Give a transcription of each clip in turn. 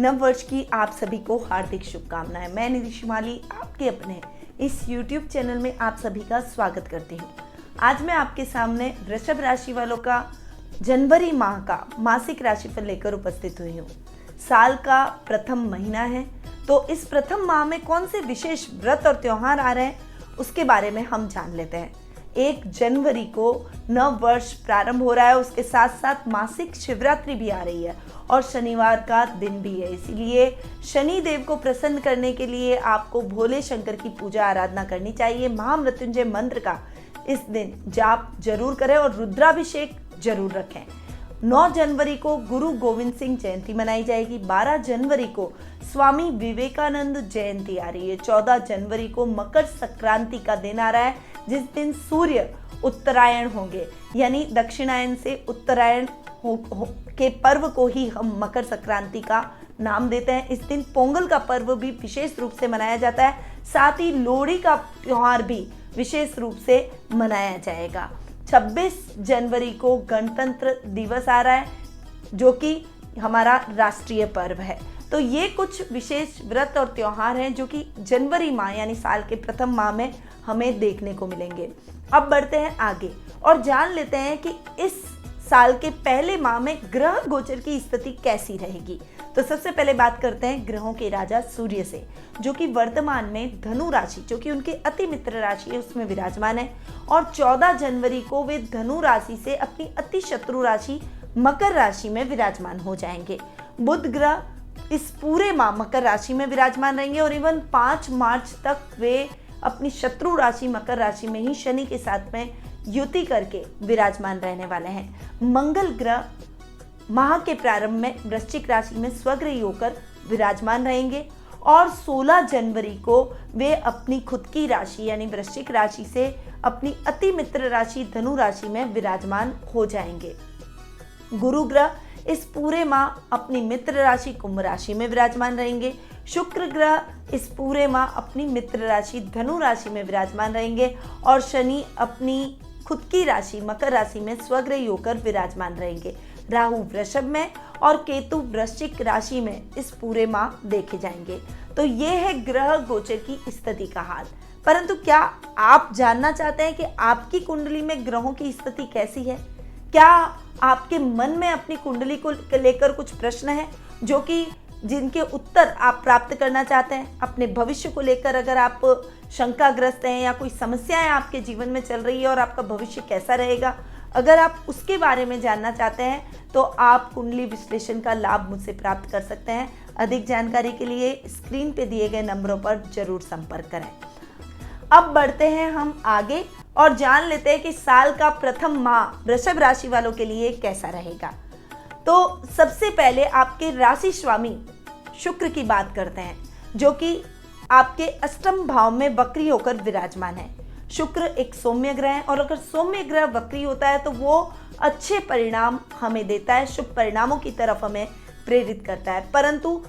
नव वर्ष की आप सभी को हार्दिक शुभकामनाएं। मैं निधि शिमाली आपके अपने इस YouTube चैनल में आप सभी का स्वागत करती हूँ। आज मैं आपके सामने वृषभ राशि वालों का जनवरी माह का मासिक राशिफल लेकर उपस्थित हुई हूँ। साल का प्रथम महीना है, तो इस प्रथम माह में कौन से विशेष व्रत और त्योहार आ रहे हैं उसके बारे में हम जान लेते हैं। 1 जनवरी को नव वर्ष प्रारंभ हो रहा है, उसके साथ साथ मासिक शिवरात्रि भी आ रही है और शनिवार का दिन भी है। इसीलिए शनि देव को प्रसन्न करने के लिए आपको भोले शंकर की पूजा आराधना करनी चाहिए। महामृत्युंजय मंत्र का इस दिन जाप जरूर करें और रुद्राभिषेक जरूर रखें। 9 जनवरी को गुरु गोविंद सिंह जयंती मनाई जाएगी। 12 जनवरी को स्वामी विवेकानंद जयंती आ रही है। 14 जनवरी को मकर संक्रांति का दिन आ रहा है, जिस दिन सूर्य उत्तरायण होंगे, यानी दक्षिणायन से उत्तरायण के पर्व को ही हम मकर संक्रांति का नाम देते हैं। इस दिन पोंगल का पर्व भी विशेष रूप से मनाया जाता है। साथ ही लोहड़ी का त्योहार भी विशेष रूप से मनाया जाएगा। 26 जनवरी को गणतंत्र दिवस आ रहा है, जो कि हमारा राष्ट्रीय पर्व है। तो ये कुछ विशेष व्रत और त्योहार हैं जो कि जनवरी माह यानी साल के प्रथम माह में हमें देखने को मिलेंगे। अब बढ़ते हैं आगे और जान लेते हैं कि इस साल के पहले माह में ग्रह गोचर की स्थिति कैसी रहेगी। तो सबसे पहले बात करते हैं ग्रहों के राजा सूर्य से, जो कि वर्तमान में धनु राशि, जो कि उनके अति मित्र राशि है, उसमें विराजमान है और 14 जनवरी को वे धनु राशि से अपनी अति शत्रु राशि मकर राशि में विराजमान हो जाएंगे। बुध ग्रह इस पूरे माह मकर राशि में विराजमान रहेंगे और इवन 5 मार्च तक वे अपनी शत्रु राशि मकर राशि में ही शनि के साथ में युति करके विराजमान रहने वाले हैं। मंगल ग्रह माह के प्रारंभ में वृश्चिक राशि में स्वग्रही होकर विराजमान रहेंगे और 16 जनवरी को वे अपनी खुद की राशि यानी वृश्चिक राशि से अपनी अति मित्र राशि धनु राशि में विराजमान हो जाएंगे। गुरु ग्रह इस पूरे माह अपनी मित्र राशि कुंभ राशि में विराजमान रहेंगे। शुक्र ग्रह इस पूरे माह अपनी मित्र राशि धनु राशि में विराजमान रहेंगे और शनि अपनी खुद की राशि मकर राशि में स्वग्रही होकर विराजमान रहेंगे। राहु वृषभ में और केतु वृश्चिक राशि में इस पूरे माह देखे जाएंगे। तो ये है ग्रह गोचर की स्थिति का हाल। परंतु क्या आप जानना चाहते हैं कि आपकी कुंडली में ग्रहों की स्थिति कैसी है? क्या आपके मन में अपनी कुंडली को लेकर कुछ प्रश्न है जो कि जिनके उत्तर आप प्राप्त करना चाहते हैं? अपने भविष्य को लेकर अगर आप शंकाग्रस्त हैं या कोई समस्याएं आपके जीवन में चल रही है और आपका भविष्य कैसा रहेगा, अगर आप उसके बारे में जानना चाहते हैं तो आप कुंडली विश्लेषण का लाभ मुझसे प्राप्त कर सकते हैं। अधिक जानकारी के लिए स्क्रीन पे दिए गए नंबरों पर जरूर संपर्क करें। अब बढ़ते हैं हम आगे और जान लेते हैं कि साल का प्रथम माह वृषभ राशि वालों के लिए कैसा रहेगा। तो सबसे पहले आपके राशि स्वामी शुक्र की बात करते हैं, जो कि आपके अष्टम भाव में वक्री होकर विराजमान है। शुक्र एक सौम्य ग्रह है और अगर सौम्य ग्रह वक्री होता है तो वो अच्छे परिणाम हमें देता है, शुभ परिणामों की तरफ हमें प्रेरित करता है। परंतु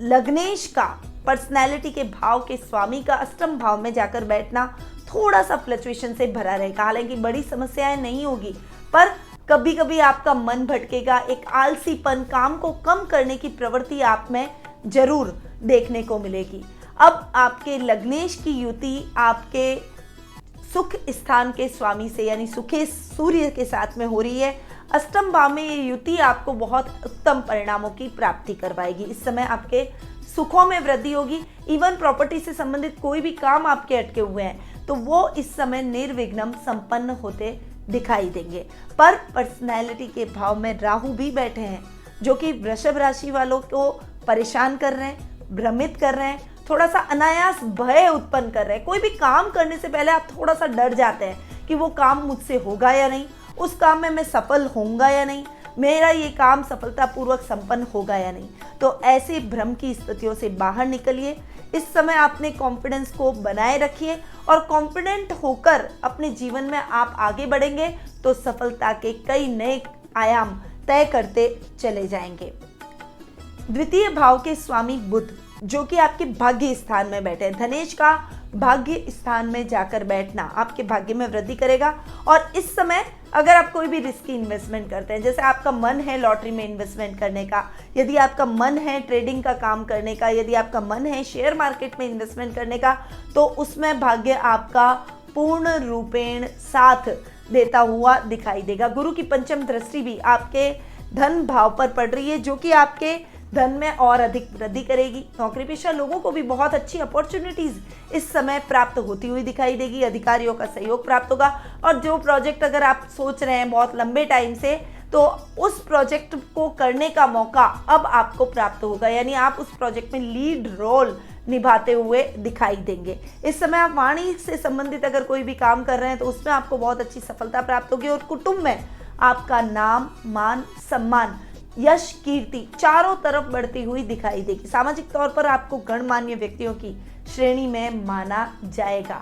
लग्नेश का पर्सनैलिटी के भाव के स्वामी का अष्टम भाव में जाकर बैठना थोड़ा सा फ्लक्चुएशन से भरा रहेगा। हालांकि बड़ी समस्याएं नहीं होगी, पर कभी कभी आपका मन भटकेगा। एक आलसीपन, काम को कम करने की प्रवृत्ति आप में जरूर देखने को मिलेगी। अब आपके लग्नेश की युति आपके सुख स्थान के स्वामी से यानी सुखे सूर्य के साथ में हो रही है। अष्टम भाव में ये युति आपको बहुत उत्तम परिणामों की प्राप्ति करवाएगी। इस समय आपके सुखों में वृद्धि होगी। इवन प्रॉपर्टी से संबंधित कोई भी काम आपके अटके हुए हैं तो वो इस समय निर्विघ्न संपन्न होते दिखाई देंगे। पर पर्सनैलिटी के भाव में राहु भी बैठे हैं, जो कि वृषभ राशि वालों को परेशान कर रहे हैं, भ्रमित कर रहे हैं, थोड़ा सा अनायास भय उत्पन्न कर रहे हैं। कोई भी काम करने से पहले आप थोड़ा सा डर जाते हैं कि वो काम मुझसे होगा या नहीं, उस काम में मैं सफल होऊंगा या नहीं, मेरा ये काम सफलतापूर्वक संपन्न होगा या नहीं। तो ऐसे भ्रम की स्थितियों से बाहर निकलिए। इस समय अपने कॉन्फिडेंस को बनाए रखिए और कॉन्फिडेंट होकर अपने जीवन में आप आगे बढ़ेंगे तो सफलता के कई नए आयाम तय करते चले जाएंगे। द्वितीय भाव के स्वामी बुध, जो कि आपके भाग्य स्थान में बैठे हैं, धनेश का भाग्य स्थान में जाकर बैठना आपके भाग्य में वृद्धि करेगा और इस समय अगर आप कोई भी रिस्की इन्वेस्टमेंट करते हैं, जैसे आपका मन है लॉटरी में इन्वेस्टमेंट करने का, यदि आपका मन है ट्रेडिंग का काम करने का, यदि आपका मन है शेयर मार्केट में इन्वेस्टमेंट करने का, तो उसमें भाग्य आपका पूर्ण रूपेण साथ देता हुआ दिखाई देगा। गुरु की पंचम दृष्टि भी आपके धन भाव पर पड़ रही है, जो कि आपके धन में और अधिक वृद्धि करेगी। नौकरी पेशा लोगों को भी बहुत अच्छी अपॉर्चुनिटीज इस समय प्राप्त होती हुई दिखाई देगी। अधिकारियों का सहयोग प्राप्त होगा, और जो प्रोजेक्ट अगर आप सोच रहे हैं बहुत लंबे टाइम से, तो उस प्रोजेक्ट को करने का मौका अब आपको प्राप्त होगा, यानी आप उस प्रोजेक्ट में लीड रोल निभाते हुए दिखाई देंगे। इस समय आप वाणिज्य से संबंधित अगर कोई भी काम कर रहे हैं तो उसमें आपको बहुत अच्छी सफलता प्राप्त होगी, और कुटुंब में आपका नाम, मान, सम्मान, यश, कीर्ति चारों तरफ बढ़ती हुई दिखाई देगी। सामाजिक तौर पर आपको गणमान्य व्यक्तियों की श्रेणी में माना जाएगा।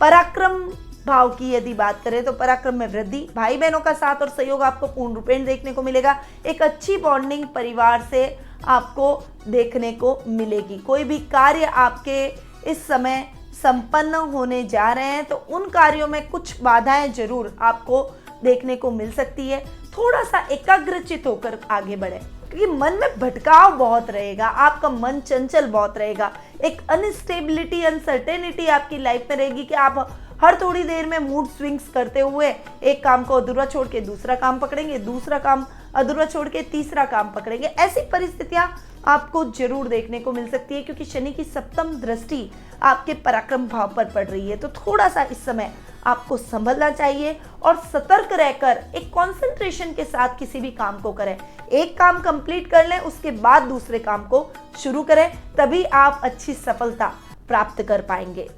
पराक्रम भाव की यदि बात करें तो पराक्रम में वृद्धि, भाई बहनों का साथ और सहयोग आपको पूर्ण रूपेण देखने को मिलेगा। एक अच्छी बॉन्डिंग परिवार से आपको देखने को मिलेगी। कोई भी कार्य आपके इस समय संपन्न होने जा रहे हैं तो उन कार्यों में कुछ बाधाएं जरूर आपको देखने को मिल सकती है। थोड़ा सा एकाग्रचित होकर आगे बढ़े, क्योंकि मन में भटकाव बहुत रहेगा, आपका मन चंचल बहुत रहेगा। एक अनस्टेबिलिटी, अनसर्टेनिटी आपकी लाइफ में रहेगी कि आप हर थोड़ी देर में मूड स्विंग्स करते हुए एक काम को अधूरा छोड़ के दूसरा काम पकड़ेंगे, दूसरा काम अधूरा छोड़ के तीसरा काम पकड़ेंगे। ऐसी परिस्थितियां आपको जरूर देखने को मिल सकती है, क्योंकि शनि की सप्तम दृष्टि आपके पराक्रम भाव पर पड़ रही है। तो थोड़ा सा इस समय आपको संभलना चाहिए और सतर्क रहकर एक कंसंट्रेशन के साथ किसी भी काम को करें। एक काम कंप्लीट कर लें, उसके बाद दूसरे काम को शुरू करें, तभी आप अच्छी सफलता प्राप्त कर पाएंगे।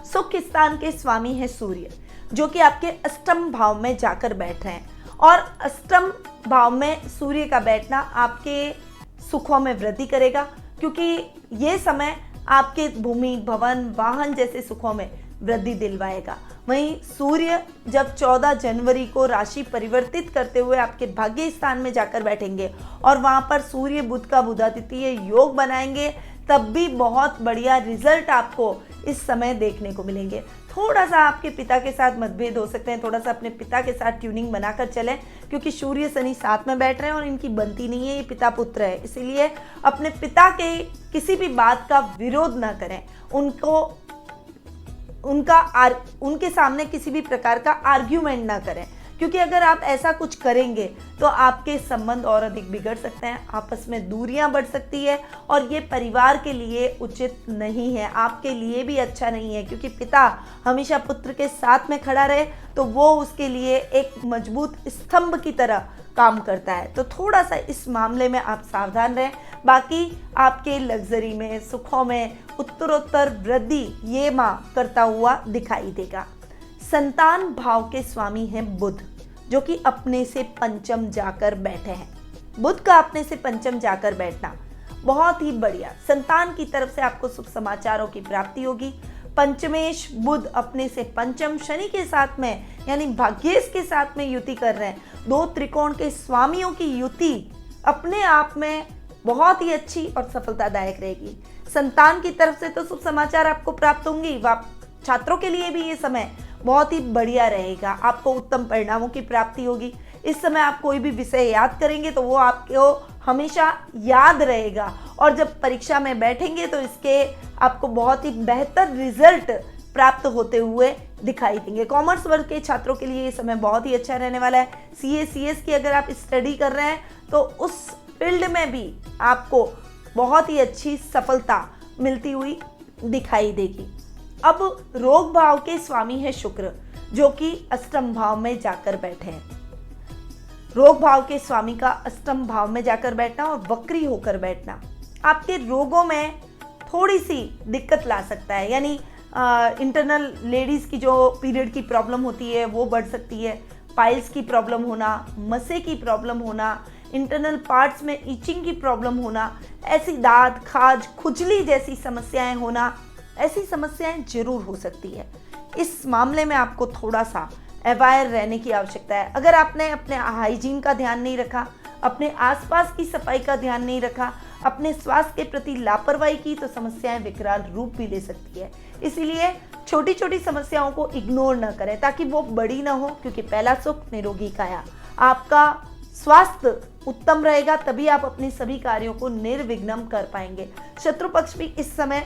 सुख स्थान के स्वामी है सूर्य, जो कि आपके अष्टम भाव में जाकर बैठ रहे हैं, और अष्टम भाव में सूर्य का बैठना आपके सुखों में वृद्धि करेगा, क्योंकि ये समय आपके भूमि, भवन, वाहन जैसे सुखों में वृद्धि दिलवाएगा। वहीं सूर्य जब 14 जनवरी को राशि परिवर्तित करते हुए आपके भाग्य स्थान में जाकर बैठेंगे और वहां पर सूर्य बुध का बुधादित्य योग बनाएंगे, तब भी बहुत बढ़िया रिजल्ट आपको इस समय देखने को मिलेंगे। थोड़ा सा आपके पिता के साथ मतभेद हो सकते हैं, थोड़ा सा अपने पिता के साथ ट्यूनिंग बनाकर चलें, क्योंकि सूर्य शनि साथ में बैठ रहे हैं और इनकी बनती नहीं है, ये पिता पुत्र है। इसीलिए अपने पिता के किसी भी बात का विरोध ना करें, उनके सामने किसी भी प्रकार का आर्ग्यूमेंट ना करें, क्योंकि अगर आप ऐसा कुछ करेंगे तो आपके संबंध और अधिक बिगड़ सकते हैं, आपस में दूरियां बढ़ सकती है, और ये परिवार के लिए उचित नहीं है, आपके लिए भी अच्छा नहीं है। क्योंकि पिता हमेशा पुत्र के साथ में खड़ा रहे तो वो उसके लिए एक मजबूत स्तंभ की तरह काम करता है। तो थोड़ा सा इस मामले में आप सावधान रहें। बाकी आपके लग्जरी में, सुखों में उत्तरोत्तर वृद्धि ये माह करता हुआ दिखाई देगा। संतान भाव के स्वामी हैं बुध, जो कि अपने से पंचम जाकर बैठे हैं। बुध का अपने से पंचम जाकर बैठना बहुत ही बढ़िया। संतान की तरफ से आपको शुभ समाचारों की प्राप्ति होगी। पंचमेश बुध अपने से पंचम शनि के साथ में, यानी भाग्येश के साथ में युति कर रहे हैं। दो त्रिकोण के स्वामियों की युति अपने आप में बहुत ही अच्छी और सफलतादायक रहेगी। संतान की तरफ से तो शुभ समाचार आपको प्राप्त होंगी। छात्रों के लिए भी ये समय बहुत ही बढ़िया रहेगा, आपको उत्तम परिणामों की प्राप्ति होगी। इस समय आप कोई भी विषय याद करेंगे तो वो आपको हमेशा याद रहेगा, और जब परीक्षा में बैठेंगे तो इसके आपको बहुत ही बेहतर रिजल्ट प्राप्त होते हुए दिखाई देंगे। कॉमर्स वर्ग के छात्रों के लिए ये समय बहुत ही अच्छा रहने वाला है। सीए, सीएस की अगर आप स्टडी कर रहे हैं तो उस फील्ड में भी आपको बहुत ही अच्छी सफलता मिलती हुई दिखाई देगी। अब रोग भाव के स्वामी है शुक्र, जो कि अष्टम भाव में जाकर बैठे हैं। रोग भाव के स्वामी का अष्टम भाव में जाकर बैठना और वक्री होकर बैठना आपके रोगों में थोड़ी सी दिक्कत ला सकता है, यानी इंटरनल लेडीज की जो पीरियड की प्रॉब्लम होती है वो बढ़ सकती है। पाइल्स की प्रॉब्लम होना, मसे की प्रॉब्लम होना, इंटरनल पार्ट्स में ईचिंग की प्रॉब्लम होना, ऐसी दाद, खाज, खुजली जैसी समस्याएं होना, ऐसी समस्याएं जरूर हो सकती है। इस मामले में आपको थोड़ा सा अवेयर रहने की आवश्यकता है। अगर आपने अपने हाइजीन का ध्यान नहीं रखा, अपने आसपास की सफाई का ध्यान नहीं रखा, अपने स्वास्थ्य के प्रति लापरवाही की, तो समस्याएं विकराल रूप भी ले सकती है। इसीलिए छोटी छोटी समस्याओं को इग्नोर न करें ताकि वो बड़ी ना हो, क्योंकि पहला सुख निरोगी काया। आपका स्वास्थ्य उत्तम रहेगा तभी आप अपने सभी कार्यों को निर्विघ्न कर पाएंगे। शत्रु पक्ष भी इस समय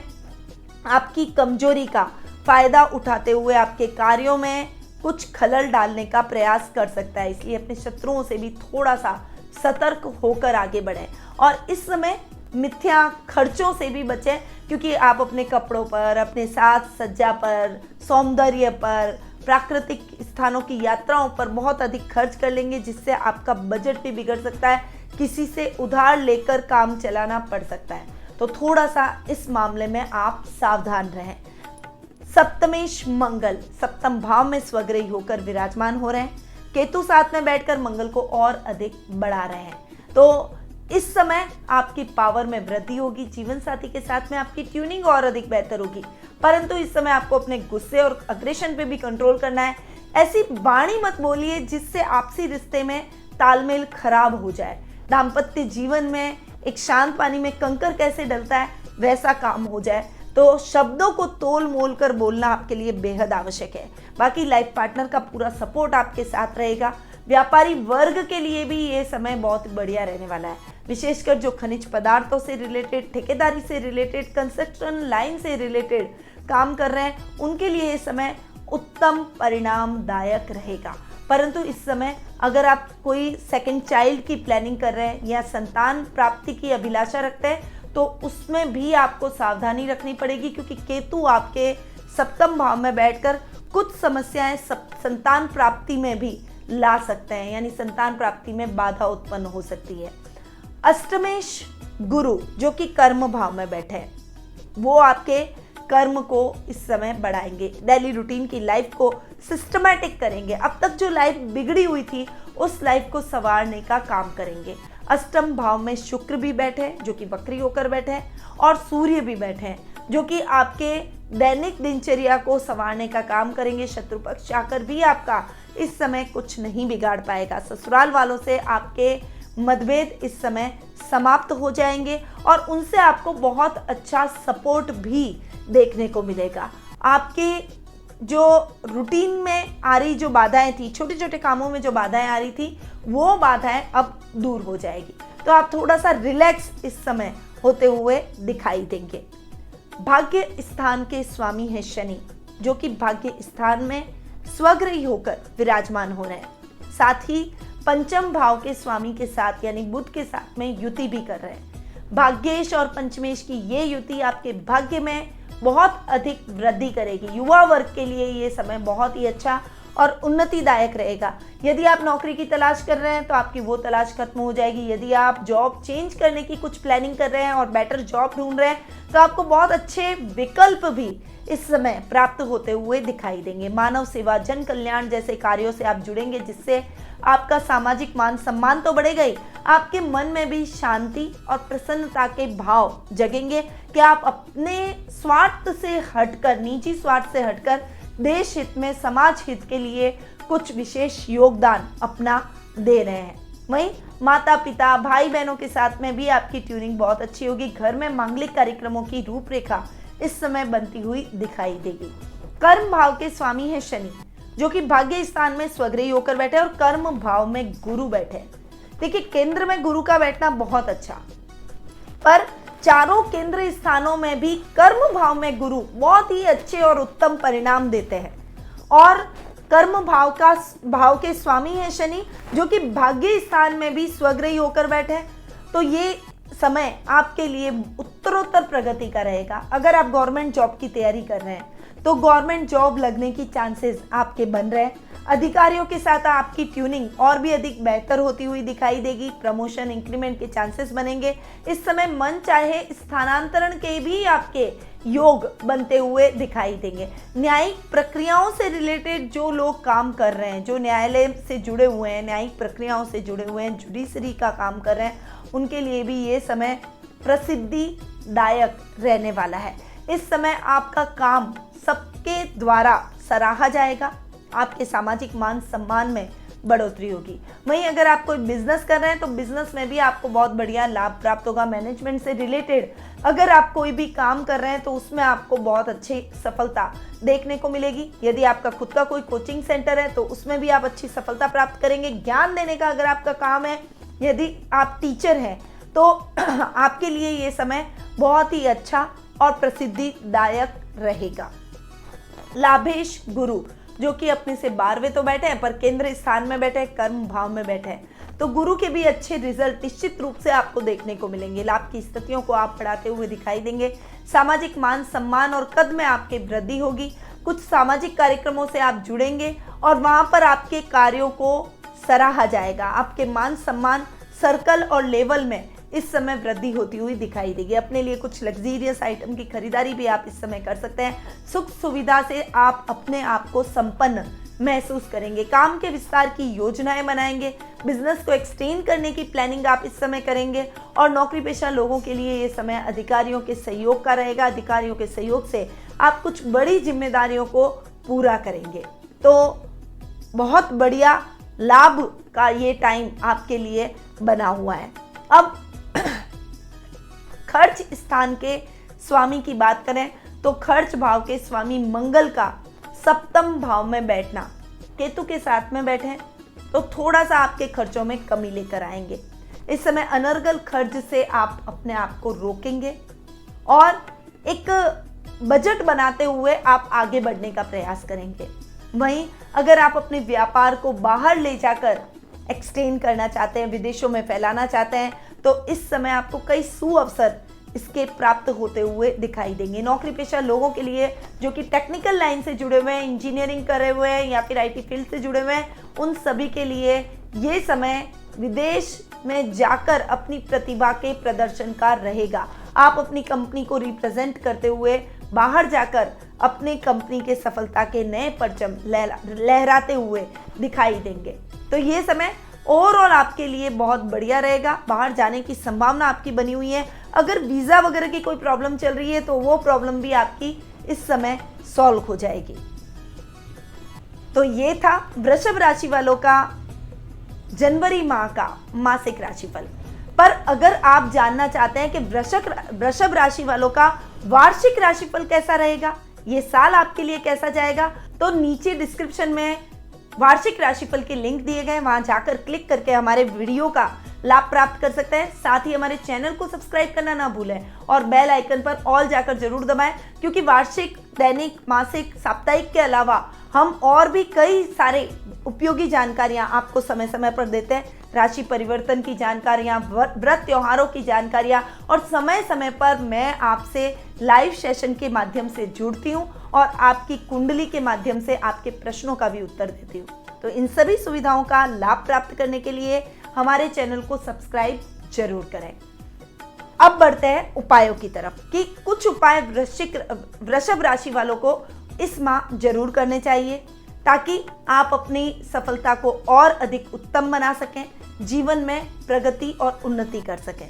आपकी कमजोरी का फायदा उठाते हुए आपके कार्यों में कुछ खलल डालने का प्रयास कर सकता है, इसलिए अपने शत्रुओं से भी थोड़ा सा सतर्क होकर आगे बढ़ें। और इस समय मिथ्या खर्चों से भी बचें, क्योंकि आप अपने कपड़ों पर, अपने साज सज्जा पर, सौंदर्य पर, प्राकृतिक स्थानों की यात्राओं पर बहुत अधिक खर्च कर लेंगे, जिससे आपका बजट भी बिगड़ सकता है, किसी से उधार लेकर काम चलाना पड़ सकता है। तो थोड़ा सा इस मामले में आप सावधान रहें। सप्तमेश मंगल सप्तम भाव में स्वग्रही होकर विराजमान हो रहे हैं। केतु साथ में बैठकर मंगल को और अधिक बढ़ा रहे हैं। तो इस समय आपकी पावर में वृद्धि होगी, जीवन साथी के साथ में आपकी ट्यूनिंग और अधिक बेहतर होगी। परंतु इस समय आपको अपने गुस्से और अग्रेशन पे भी कंट्रोल करना है। ऐसी वाणी मत बोलिए जिससे आपसी रिश्ते में तालमेल खराब हो जाए। दाम्पत्य जीवन में एक शांत पानी में कंकर कैसे डलता है वैसा काम हो जाए। तो शब्दों को तोल मोल कर बोलना आपके लिए बेहद आवश्यक है। बाकी लाइफ पार्टनर का पूरा सपोर्ट आपके साथ रहेगा। व्यापारी वर्ग के लिए भी ये समय बहुत बढ़िया रहने वाला है, विशेषकर जो खनिज पदार्थों से रिलेटेड, ठेकेदारी से रिलेटेड, कंस्ट्रक्शन लाइन से रिलेटेड काम कर रहे हैं, उनके लिए ये समय उत्तम परिणामदायक रहेगा। परंतु इस समय अगर आप कोई सेकंड चाइल्ड की प्लानिंग कर रहे हैं या संतान प्राप्ति की अभिलाषा रखते हैं तो उसमें भी आपको सावधानी रखनी पड़ेगी, क्योंकि केतु आपके सप्तम भाव में बैठकर कुछ समस्याएं संतान प्राप्ति में भी ला सकते हैं, यानी संतान प्राप्ति में बाधा उत्पन्न हो सकती है। अष्टमेश गुरु जो कि कर्म भाव में बैठे हैं, वो आपके कर्म को इस समय बढ़ाएंगे, डेली रूटीन की लाइफ को सिस्टमैटिक करेंगे। अब तक जो लाइफ बिगड़ी हुई थी उस लाइफ को संवारने का काम करेंगे। अष्टम भाव में शुक्र भी बैठे जो कि वक्री होकर बैठे हैं, और सूर्य भी बैठे हैं जो कि आपके दैनिक दिनचर्या को संवारने का काम करेंगे। शत्रु पक्ष आकर भी आपका इस समय कुछ नहीं बिगाड़ पाएगा। ससुराल वालों से आपके मतभेद इस समय समाप्त हो जाएंगे और उनसे आपको बहुत अच्छा सपोर्ट भी देखने को मिलेगा। आपके जो रूटीन में आ रही जो बाधाएं थी, छोटे छोटे कामों में जो बाधाएं आ रही थी, वो बाधाएं अब दूर हो जाएगी। तो आप थोड़ा सा रिलैक्स इस समय होते हुए दिखाई देंगे। भाग्य स्थान के स्वामी है शनि, जो कि भाग्य स्थान में स्वग्रही होकर विराजमान हो रहे हैं। साथ ही पंचम भाव के स्वामी के साथ यानी बुध के साथ में युति भी कर रहे हैं। भाग्येश और पंचमेश की ये युति आपके भाग्य में बहुत अधिक वृद्धि करेगी। युवा वर्ग के लिए ये समय बहुत ही अच्छा और उन्नतिदायक रहेगा। यदि आप नौकरी की तलाश कर रहे हैं तो आपकी वो तलाश खत्म हो जाएगी। यदि आप जॉब चेंज करने की कुछ प्लानिंग कर रहे हैं और बेटर जॉब ढूंढ रहे हैं तो आपको बहुत अच्छे विकल्प भी इस समय प्राप्त होते हुए दिखाई देंगे। मानव सेवा, जन कल्याण जैसे कार्यों से आप जुड़ेंगे, जिससे आपका सामाजिक मान सम्मान तो बढ़ेगा ही, आपके मन में भी शांति और प्रसन्नता के भाव जगेंगे कि आप अपने स्वार्थ से हटकर, निजी स्वार्थ से हटकर देश हित में, समाज हित के लिए कुछ विशेष योगदान अपना दे रहे हैं। वहीं माता पिता, भाई बहनों के साथ में भी आपकी ट्यूनिंग बहुत अच्छी होगी। घर में मांगलिक कार्यक्रमों की रूपरेखा इस समय बनती हुई दिखाई देगी। कर्म भाव के स्वामी है शनि, जो कि भाग्य स्थान में स्वग्रही होकर बैठे और कर्म भाव में गुरु बैठे। देखिए, केंद्र में गुरु का बैठना बहुत अच्छा, पर चारों केंद्र स्थानों में भी कर्म भाव में गुरु बहुत ही अच्छे और उत्तम परिणाम देते हैं। और कर्म भाव के स्वामी है शनि, जो कि भाग्य स्थान में भी स्वग्रही होकर बैठे हैं। तो ये समय आपके लिए उत्तरोत्तर प्रगति का रहेगा। अगर आप गवर्नमेंट जॉब की तैयारी कर रहे हैं तो गवर्नमेंट जॉब लगने की चांसेस आपके बन रहे हैं। अधिकारियों के साथ आपकी ट्यूनिंग और भी अधिक बेहतर होती हुई दिखाई देगी। प्रमोशन, इंक्रीमेंट के चांसेस बनेंगे। इस समय मन चाहे स्थानांतरण के भी आपके योग बनते हुए दिखाई देंगे। न्यायिक प्रक्रियाओं से रिलेटेड जो लोग काम कर रहे हैं, जो न्यायालय से जुड़े हुए हैं, न्यायिक प्रक्रियाओं से जुड़े हुए हैं, जुडिशरी का काम कर रहे हैं, उनके लिए भी ये समय प्रसिद्धिदायक रहने वाला है। इस समय आपका काम सबके द्वारा सराहा जाएगा। आपके सामाजिक मान सम्मान में बढ़ोतरी होगी। वहीं अगर आप कोई बिजनेस कर रहे हैं तो बिजनेस में भी आपको बहुत बढ़िया लाभ प्राप्त होगा। मैनेजमेंट से रिलेटेड अगर आप कोई भी काम कर रहे हैं तो उसमें आपको बहुत अच्छी सफलता देखने को मिलेगी। यदि आपका खुद का कोई कोचिंग सेंटर है तो उसमें भी आप अच्छी सफलता प्राप्त करेंगे। ज्ञान देने का अगर आपका काम है, यदि आप टीचर हैं तो आपके लिए ये समय बहुत ही अच्छा और प्रसिद्धिदायक रहेगा। लाभेश गुरु जो कि अपने से 12वें तो बैठे हैं पर केंद्र स्थान में बैठे हैं, कर्म भाव में बैठे हैं, तो गुरु के भी अच्छे रिजल्ट निश्चित रूप से आपको देखने को मिलेंगे। लाभ की स्थितियों को आप बढ़ाते हुए दिखाई देंगे। सामाजिक मान सम्मान और कद में आपके वृद्धि होगी। कुछ सामाजिक कार्यक्रमों से आप जुड़ेंगे और वहां पर आपके कार्यों को सराहा जाएगा। आपके मान सम्मान सर्कल और लेवल में इस समय वृद्धि होती हुई दिखाई देगी। अपने लिए कुछ लग्जीरियस आइटम की खरीदारी भी आप इस समय कर सकते हैं। सुख सुविधा से आप अपने आप को संपन्न महसूस करेंगे। काम के विस्तार की योजनाएं बनाएंगे। बिजनेस को एक्सटेंड करने की प्लानिंग आप इस समय करेंगे। और नौकरी पेशा लोगों के लिए ये समय अधिकारियों के सहयोग का रहेगा। अधिकारियों के सहयोग से आप कुछ बड़ी जिम्मेदारियों को पूरा करेंगे। तो बहुत बढ़िया लाभ का ये टाइम आपके लिए बना हुआ है। अब खर्च स्थान के स्वामी की बात करें तो खर्च भाव के स्वामी मंगल का सप्तम भाव में बैठना, केतु के साथ में बैठे हैं तो थोड़ा सा आपके खर्चों में कमी लेकर आएंगे। इस समय अनर्गल खर्च से आप अपने आप को रोकेंगे और एक बजट बनाते हुए आप आगे बढ़ने का प्रयास करेंगे। वहीं अगर आप अपने व्यापार को बाहर ले जाकर एक्सटेंड करना चाहते हैं, विदेशों में फैलाना चाहते हैं, तो इस समय आपको कई सुअवसर इसके प्राप्त होते हुए दिखाई देंगे। नौकरी पेशा लोगों के लिए जो कि टेक्निकल लाइन से जुड़े हुए हैं, इंजीनियरिंग करे हुए हैं या फिर आईटी फील्ड से जुड़े हुए हैं, उन सभी के लिए ये समय विदेश में जाकर अपनी प्रतिभा के प्रदर्शन का रहेगा। आप अपनी कंपनी को रिप्रेजेंट करते हुए बाहर जाकर अपनी कंपनी के सफलता के नए परचम लहराते हुए दिखाई देंगे। तो ये समय ओवरऑल आपके लिए बहुत बढ़िया रहेगा। बाहर जाने की संभावना आपकी बनी हुई है। अगर वीज़ा वगैरह की कोई प्रॉब्लम चल रही है तो वो प्रॉब्लम भी आपकी इस समय सॉल्व हो जाएगी। तो ये था वृषभ राशि वालों का जनवरी माह का मासिक राशिफल। पर अगर आप जानना चाहते हैं कि वृषभ राशि वालों का वार्षिक राशिफल कैसा रहेगा, ये साल आपके लिए कैसा जाएगा, तो नीचे डिस्क्रिप्शन में वार्षिक राशिफल के लिंक दिए गए, वहां जाकर क्लिक करके हमारे वीडियो का लाभ प्राप्त कर सकते हैं। साथ ही हमारे चैनल को सब्सक्राइब करना ना भूलें और बेल आइकन पर ऑल जाकर जरूर दबाएं, क्योंकि वार्षिक, दैनिक, मासिक, साप्ताहिक के अलावा हम और भी कई सारे उपयोगी जानकारियां आपको समय समय पर देते हैं। राशि परिवर्तन की जानकारियां, व्रत त्योहारों की जानकारियां, और समय समय पर मैं आपसे लाइव सेशन के माध्यम से जुड़ती हूं और आपकी कुंडली के माध्यम से आपके प्रश्नों का भी उत्तर देती हूं। तो इन सभी सुविधाओं का लाभ प्राप्त करने के लिए हमारे चैनल को सब्सक्राइब जरूर करें। अब बढ़ते हैं उपायों की तरफ कि कुछ उपाय वृषभ राशि वालों को इस माह जरूर करने चाहिए ताकि आप अपनी सफलता को और अधिक उत्तम बना सकें, जीवन में प्रगति और उन्नति कर सकें।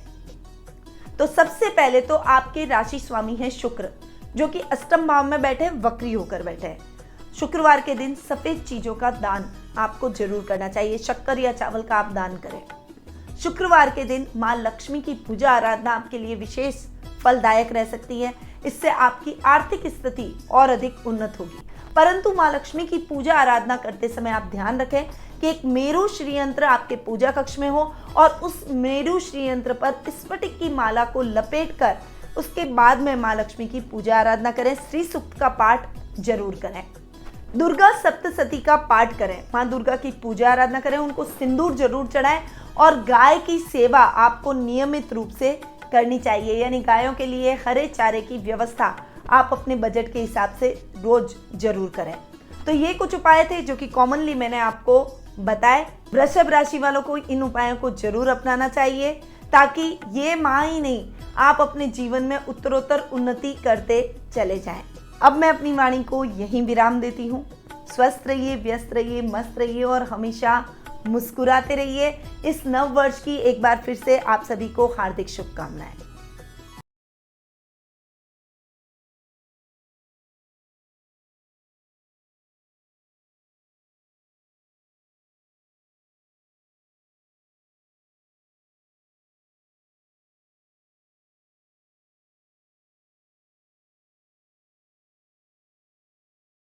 तो सबसे पहले तो आपके राशि स्वामी हैं शुक्र, जो कि अष्टम भाव में बैठे, वक्री होकर बैठे हैं। शुक्रवार के दिन सफेद चीजों का दान आपको जरूर करना चाहिए। शक्कर या चावल का आप दान करें। शुक्रवार के दिन माँ लक्ष्मी की पूजा आराधना आपके लिए विशेष फलदायक रह सकती है। इससे आपकी आर्थिक स्थिति और अधिक उन्नत होगी। परंतु माँ लक्ष्मी की पूजा आराधना करते समय आप ध्यान रखें कि एक मेरु श्रीयंत्र आपके पूजा कक्ष में हो और उस मेरु श्रीयंत्र पर स्फटिक की माला को लपेटकर उसके बाद में माँ लक्ष्मी की पूजा आराधना करें। श्री सूक्त का पाठ जरूर करें। दुर्गा सप्तशती का पाठ करें। माँ दुर्गा की पूजा आराधना करें, उनको सिंदूर जरूर चढ़ाएं और गाय की सेवा आपको नियमित रूप से करनी चाहिए। यानी गायों के लिए हरे चारे की व्यवस्था आप अपने बजट के हिसाब से रोज जरूर करें। तो ये कुछ उपाय थे जो कि कॉमनली मैंने आपको बताए। वृषभ राशि वालों को इन उपायों को जरूर अपनाना चाहिए ताकि ये माह ही नहीं, आप अपने जीवन में उत्तरोत्तर उन्नति करते चले जाएं। अब मैं अपनी वाणी को यहीं विराम देती हूँ। स्वस्थ रहिए, व्यस्त रहिए, मस्त रहिए और हमेशा मुस्कुराते रहिए। इस नव वर्ष की एक बार फिर से आप सभी को हार्दिक शुभकामनाएं।